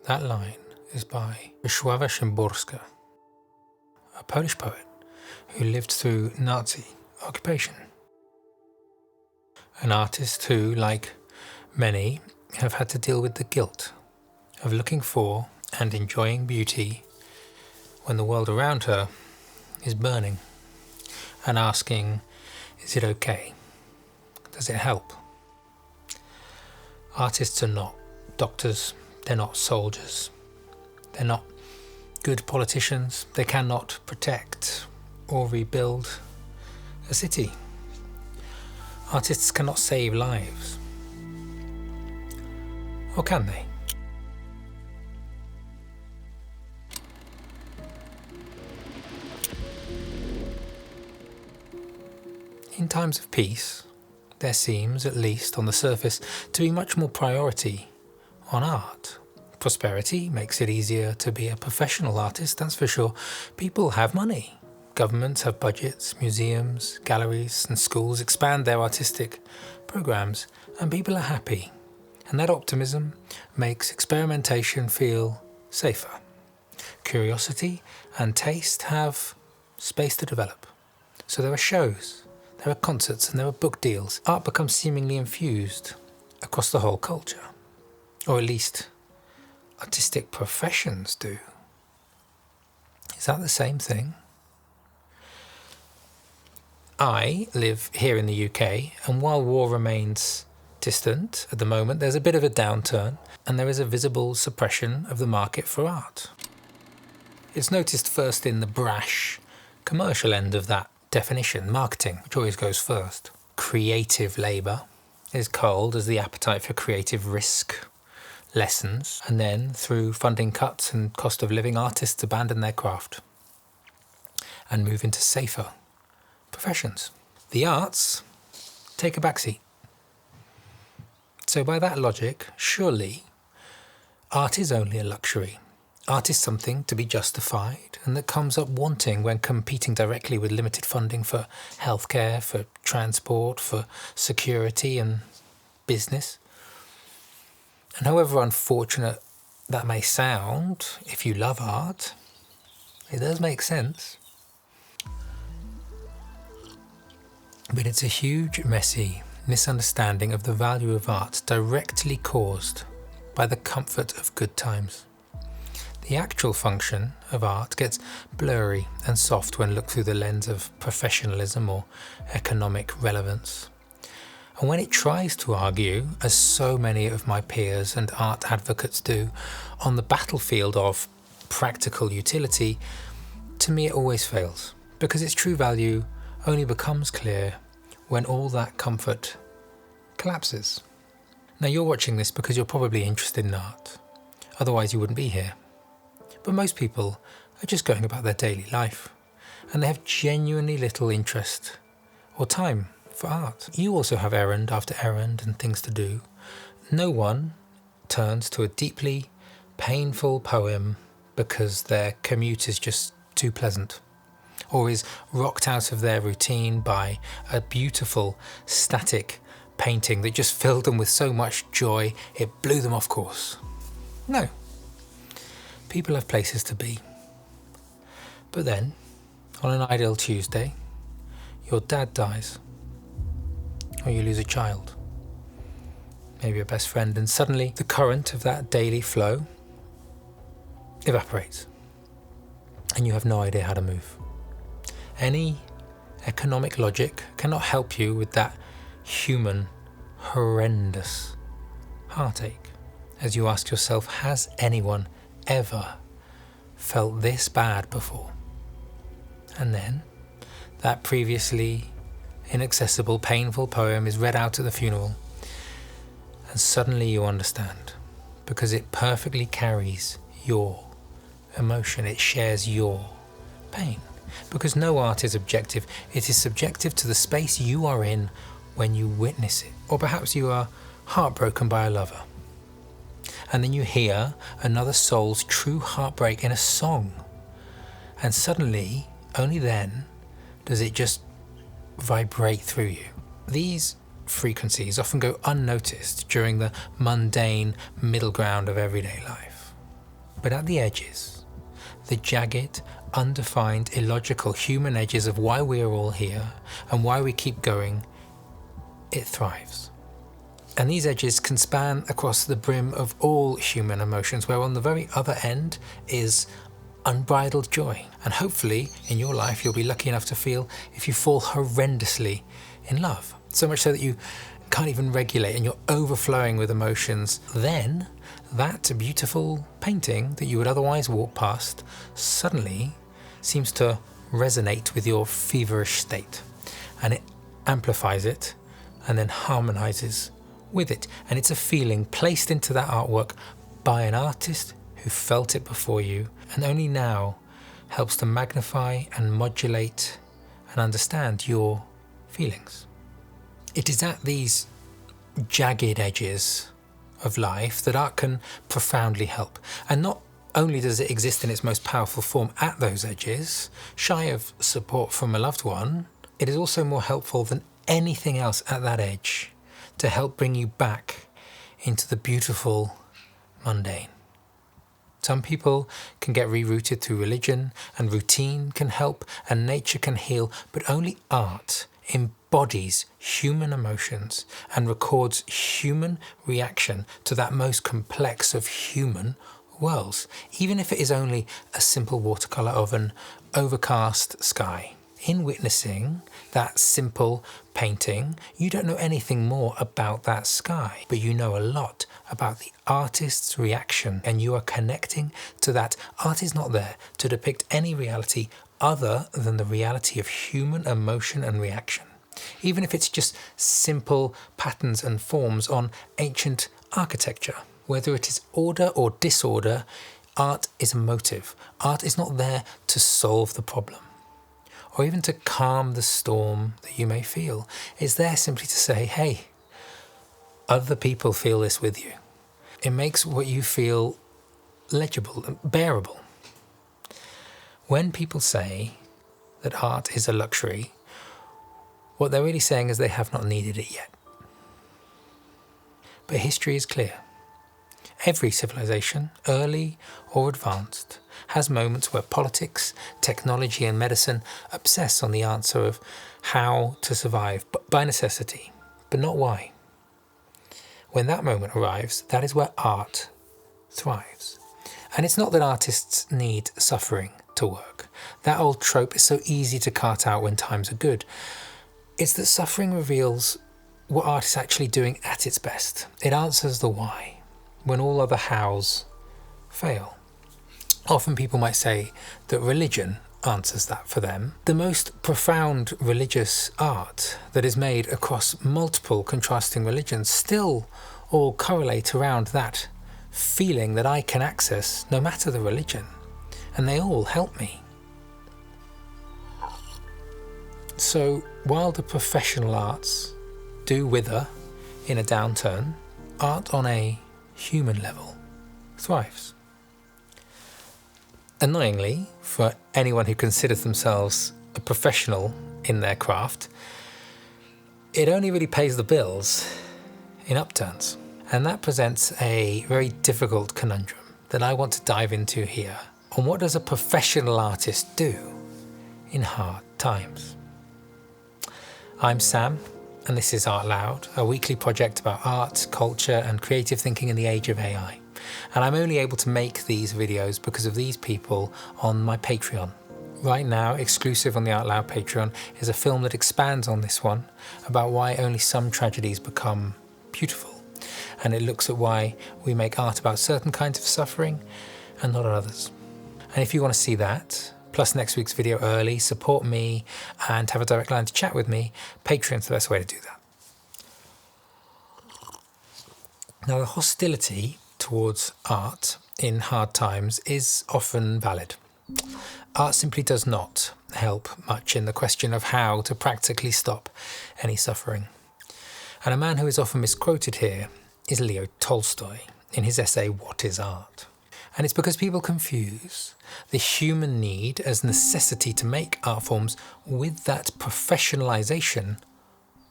That line is by Wisława Szymborska, a Polish poet who lived through Nazi occupation. An artist who, like many, have had to deal with the guilt of looking for and enjoying beauty when the world around her is burning, and asking, is it okay? Does it help? Artists are not doctors, they're not soldiers, they're not good politicians, they cannot protect or rebuild a city. Artists cannot save lives. Or can they? In times of peace, there seems, at least on the surface, to be much more priority on art. Prosperity makes it easier to be a professional artist, that's for sure. People have money. Governments have budgets, museums, galleries and schools expand their artistic programs, and people are happy. And that optimism makes experimentation feel safer. Curiosity and taste have space to develop. So there are shows, there are concerts, and there are book deals. Art becomes seemingly infused across the whole culture. Or at least artistic professions do. Is that the same thing? I live here in the UK, and while war remains distant at the moment, there's a bit of a downturn, and there is a visible suppression of the market for art. It's noticed first in the brash, commercial end of that definition, marketing, which always goes first. Creative labour is culled as the appetite for creative risk lessens, and then through funding cuts and cost of living, artists abandon their craft and move into safer professions. The arts take a backseat. So by that logic, surely art is only a luxury. Art is something to be justified and that comes up wanting when competing directly with limited funding for healthcare, for transport, for security and business. And however unfortunate that may sound, if you love art, it does make sense. But it's a huge, messy misunderstanding of the value of art directly caused by the comfort of good times. The actual function of art gets blurry and soft when looked through the lens of professionalism or economic relevance. And when it tries to argue, as so many of my peers and art advocates do, on the battlefield of practical utility, to me it always fails, because its true value only becomes clear when all that comfort collapses. Now you're watching this because you're probably interested in art, otherwise you wouldn't be here. But most people are just going about their daily life, and they have genuinely little interest or time for art. You also have errand after errand and things to do. No one turns to a deeply painful poem because their commute is just too pleasant, or is rocked out of their routine by a beautiful, static painting that just filled them with so much joy it blew them off course. No. People have places to be. But then, on an ideal Tuesday, your dad dies, or you lose a child, maybe a best friend, and suddenly the current of that daily flow evaporates, and you have no idea how to move. Any economic logic cannot help you with that human, horrendous heartache, as you ask yourself, has anyone ever felt this bad before? And then that previously inaccessible, painful poem is read out at the funeral, and suddenly you understand, because it perfectly carries your emotion, it shares your pain. Because no art is objective, it is subjective to the space you are in when you witness it. Or perhaps you are heartbroken by a lover, and then you hear another soul's true heartbreak in a song, and suddenly, only then, does it just vibrate through you. These frequencies often go unnoticed during the mundane middle ground of everyday life. But at the edges, the jagged, undefined, illogical human edges of why we are all here and why we keep going, it thrives. And these edges can span across the brim of all human emotions, where on the very other end is unbridled joy. And hopefully in your life you'll be lucky enough to feel if you fall horrendously in love, so much so that you can't even regulate and you're overflowing with emotions. Then that beautiful painting that you would otherwise walk past suddenly seems to resonate with your feverish state, and it amplifies it and then harmonizes with it. And it's a feeling placed into that artwork by an artist who felt it before you and only now helps to magnify and modulate and understand your feelings. It is at these jagged edges of life that art can profoundly help. And not only does it exist in its most powerful form at those edges, shy of support from a loved one, it is also more helpful than anything else at that edge to help bring you back into the beautiful mundane. Some people can get rerouted through religion, and routine can help, and nature can heal, but only art embodies human emotions and records human reaction to that most complex of human worlds, even if it is only a simple watercolour of an overcast sky. In witnessing that simple painting, you don't know anything more about that sky, but you know a lot about the artist's reaction, and you are connecting to that. Art is not there to depict any reality other than the reality of human emotion and reaction. Even if it's just simple patterns and forms on ancient architecture, whether it is order or disorder, art is a motive. Art is not there to solve the problem, or even to calm the storm that you may feel. It's there simply to say, hey, other people feel this with you. It makes what you feel legible, bearable. When people say that art is a luxury, what they're really saying is they have not needed it yet. But history is clear. Every civilization, early or advanced, has moments where politics, technology and medicine obsess on the answer of how to survive by necessity, but not why. When that moment arrives, that is where art thrives. And it's not that artists need suffering to work. That old trope is so easy to cart out when times are good. It's that suffering reveals what art is actually doing at its best. It answers the why, when all other hows fail. Often people might say that religion answers that for them. The most profound religious art that is made across multiple contrasting religions still all correlate around that feeling that I can access no matter the religion, and they all help me. So while the professional arts do wither in a downturn, art on a human level thrives. Annoyingly, for anyone who considers themselves a professional in their craft, it only really pays the bills in upturns. And that presents a very difficult conundrum that I want to dive into here on what does a professional artist do in hard times. I'm Sam, and this is Art Loud, a weekly project about art, culture and creative thinking in the age of AI. And I'm only able to make these videos because of these people on my Patreon. Right now, exclusive on the Art Loud Patreon, is a film that expands on this one about why only some tragedies become beautiful. And it looks at why we make art about certain kinds of suffering and not others. And if you want to see that, plus next week's video early, support me and have a direct line to chat with me, Patreon's the best way to do that. Now, the hostility towards art in hard times is often valid. Art simply does not help much in the question of how to practically stop any suffering. And a man who is often misquoted here is Leo Tolstoy in his essay, What is Art? And it's because people confuse the human need as necessity to make art forms with that professionalization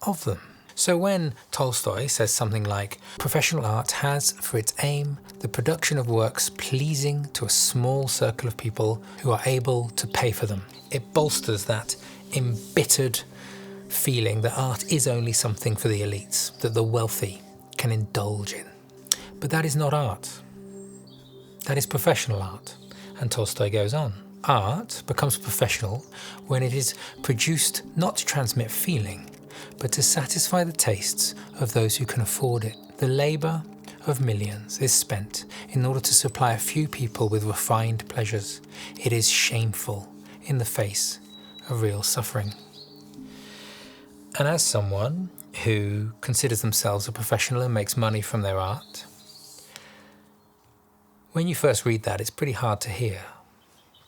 of them. So when Tolstoy says something like, "Professional art has for its aim the production of works pleasing to a small circle of people who are able to pay for them," it bolsters that embittered feeling that art is only something for the elites, that the wealthy can indulge in. But that is not art. That is professional art. And Tolstoy goes on. Art becomes professional when it is produced not to transmit feeling, but to satisfy the tastes of those who can afford it. The labour of millions is spent in order to supply a few people with refined pleasures. It is shameful in the face of real suffering. And as someone who considers themselves a professional and makes money from their art, when you first read that, it's pretty hard to hear.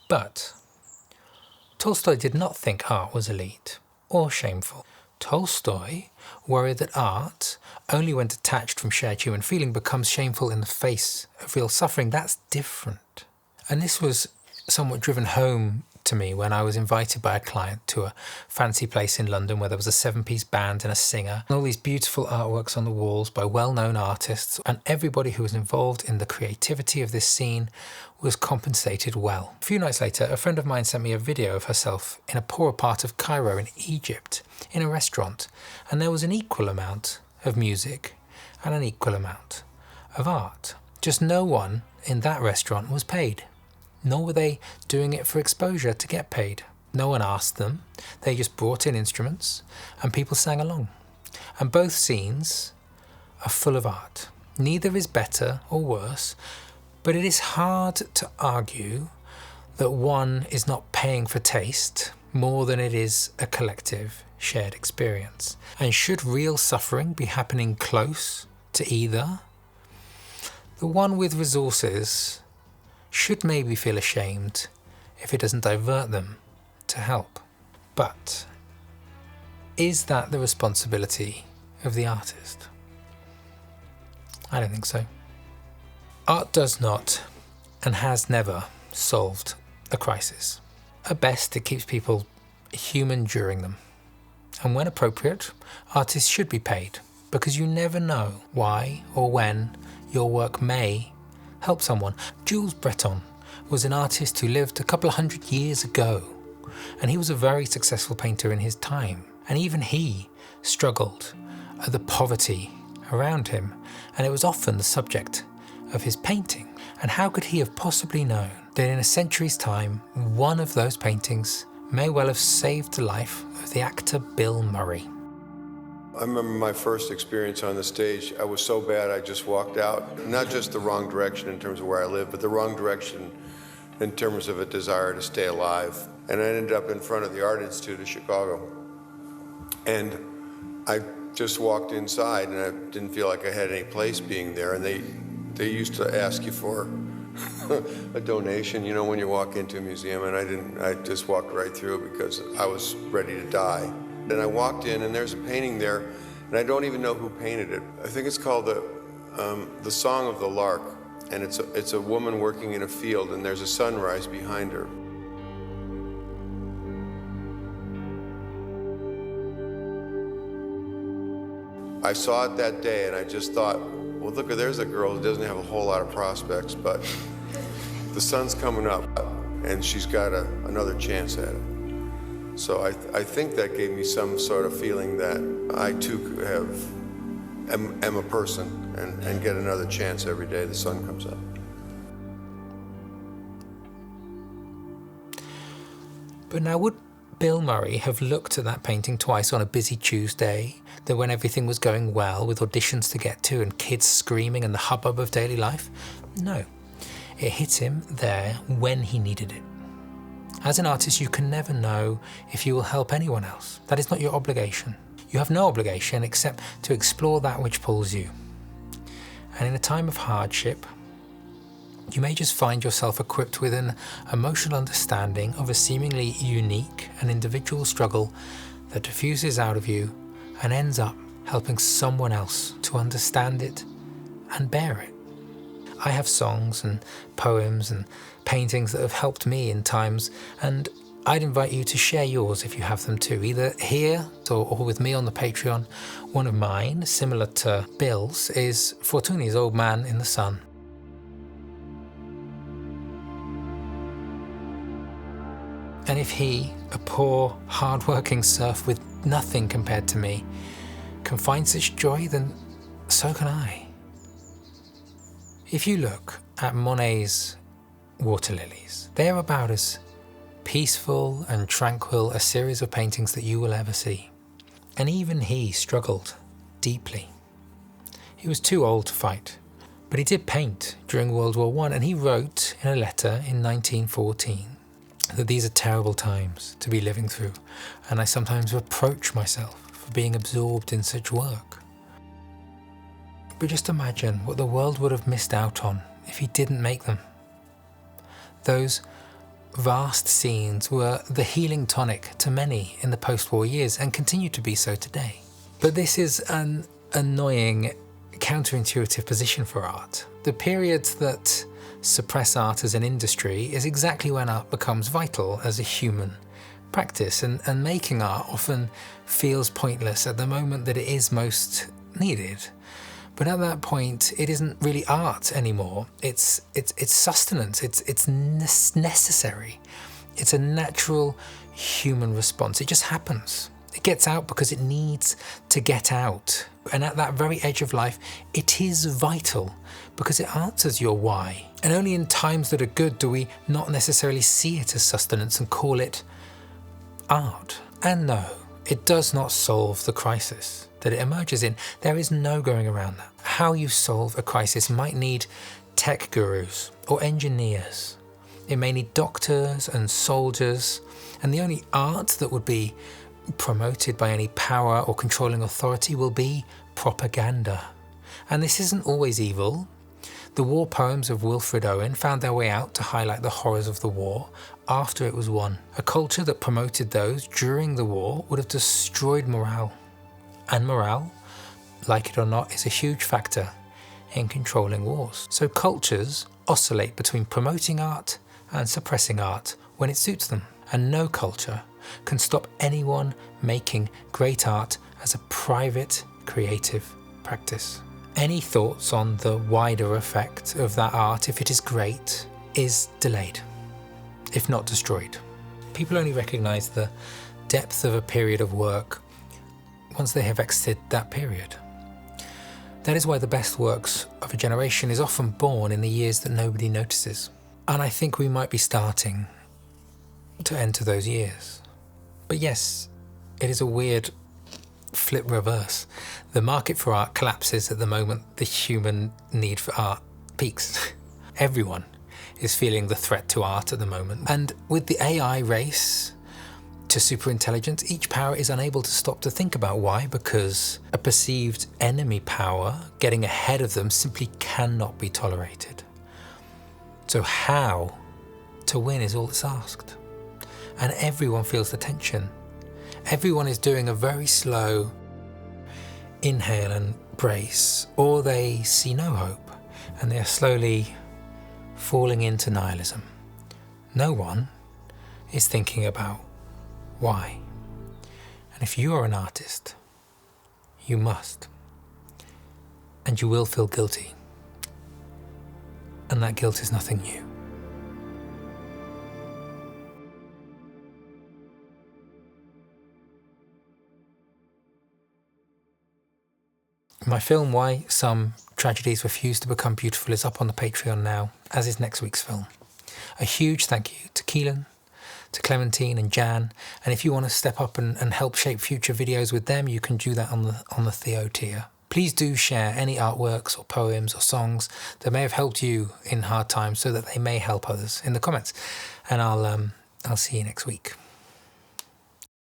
But Tolstoy did not think art was elite or shameful. Tolstoy worried that art, only when detached from shared human feeling, becomes shameful in the face of real suffering. That's different. And this was somewhat driven home to me when I was invited by a client to a fancy place in London where there was a 7-piece band and a singer, and all these beautiful artworks on the walls by well-known artists, and everybody who was involved in the creativity of this scene was compensated well. A few nights later, a friend of mine sent me a video of herself in a poorer part of Cairo in Egypt, in a restaurant, and there was an equal amount of music and an equal amount of art. Just no one in that restaurant was paid. Nor were they doing it for exposure to get paid. No one asked them. They just brought in instruments and people sang along. And both scenes are full of art. Neither is better or worse, but it is hard to argue that one is not paying for taste more than it is a collective shared experience. And should real suffering be happening close to either, the one with resources should maybe feel ashamed if it doesn't divert them to help. But is that the responsibility of the artist? I don't think so. Art does not and has never solved a crisis. At best, it keeps people human during them. And when appropriate, artists should be paid, because you never know why or when your work may help someone. Jules Breton was an artist who lived a couple of 100 years ago, and he was a very successful painter in his time. And even he struggled at the poverty around him, and it was often the subject of his painting. And how could he have possibly known that in a century's time, one of those paintings may well have saved the life of the actor Bill Murray? I remember my first experience on the stage. I was so bad I just walked out. Not just the wrong direction in terms of where I live, but the wrong direction in terms of a desire to stay alive. And I ended up in front of the Art Institute of Chicago. And I just walked inside and I didn't feel like I had any place being there. And they used to ask you for a donation, you know, when you walk into a museum, and I just walked right through because I was ready to die. And I walked in, and there's a painting there, and I don't even know who painted it. I think it's called the Song of the Lark, and it's a woman working in a field, and there's a sunrise behind her. I saw it that day, and I just thought, well, look, there's a girl who doesn't have a whole lot of prospects, but the sun's coming up, and she's got another chance at it. So I think that gave me some sort of feeling that I too am a person and get another chance every day the sun comes up. But now, would Bill Murray have looked at that painting twice on a busy Tuesday, that when everything was going well with auditions to get to and kids screaming and the hubbub of daily life? No. It hit him there when he needed it. As an artist, you can never know if you will help anyone else. That is not your obligation. You have no obligation except to explore that which pulls you. And in a time of hardship, you may just find yourself equipped with an emotional understanding of a seemingly unique and individual struggle that diffuses out of you and ends up helping someone else to understand it and bear it. I have songs and poems and paintings that have helped me in times, and I'd invite you to share yours if you have them too, either here or with me on the Patreon. One of mine, similar to Bill's, is Fortuni's Old Man in the Sun. And if he, a poor, hard-working serf with nothing compared to me, can find such joy, then so can I. If you look at Monet's Water Lilies, they are about as peaceful and tranquil a series of paintings that you will ever see. And even he struggled deeply. He was too old to fight, but he did paint during World War I, and he wrote in a letter in 1914 that these are terrible times to be living through, and I sometimes reproach myself for being absorbed in such work. But just imagine what the world would have missed out on if he didn't make them. Those vast scenes were the healing tonic to many in the post-war years and continue to be so today. But this is an annoying, counterintuitive position for art. The periods that suppress art as an industry is exactly when art becomes vital as a human practice, and making art often feels pointless at the moment that it is most needed. But at that point, it isn't really art anymore. It's sustenance. It's necessary. It's a natural human response. It just happens. It gets out because it needs to get out. And at that very edge of life, it is vital because it answers your why. And only in times that are good do we not necessarily see it as sustenance and call it art. And no, it does not solve the crisis that it emerges in. There is no going around that. How you solve a crisis might need tech gurus or engineers. It may need doctors and soldiers, and the only art that would be promoted by any power or controlling authority will be propaganda. And this isn't always evil. The war poems of Wilfred Owen found their way out to highlight the horrors of the war after it was won. A culture that promoted those during the war would have destroyed morale. And morale, like it or not, is a huge factor in controlling wars. So cultures oscillate between promoting art and suppressing art when it suits them. And no culture can stop anyone making great art as a private, creative practice. Any thoughts on the wider effect of that art, if it is great, is delayed, if not destroyed. People only recognise the depth of a period of work once they have exited that period. That is why the best works of a generation is often born in the years that nobody notices. And I think we might be starting to enter those years. But yes, it is a weird flip reverse. The market for art collapses at the moment the human need for art peaks. Everyone is feeling the threat to art at the moment. And with the AI race to superintelligence, each power is unable to stop to think about why, because a perceived enemy power getting ahead of them simply cannot be tolerated. So how to win is all that's asked. And everyone feels the tension. Everyone is doing a very slow inhale and brace, or they see no hope and they are slowly falling into nihilism. No one is thinking about why. And if you are an artist, you must. And you will feel guilty. And that guilt is nothing new. My film, Why Some Tragedies Refuse to Become Beautiful, is up on the Patreon now, as is next week's film. A huge thank you to Keelan, to Clementine and Jan, and if you want to step up and help shape future videos with them, you can do that on the Theo tier. Please do share any artworks or poems or songs that may have helped you in hard times so that they may help others in the comments. And I'll see you next week.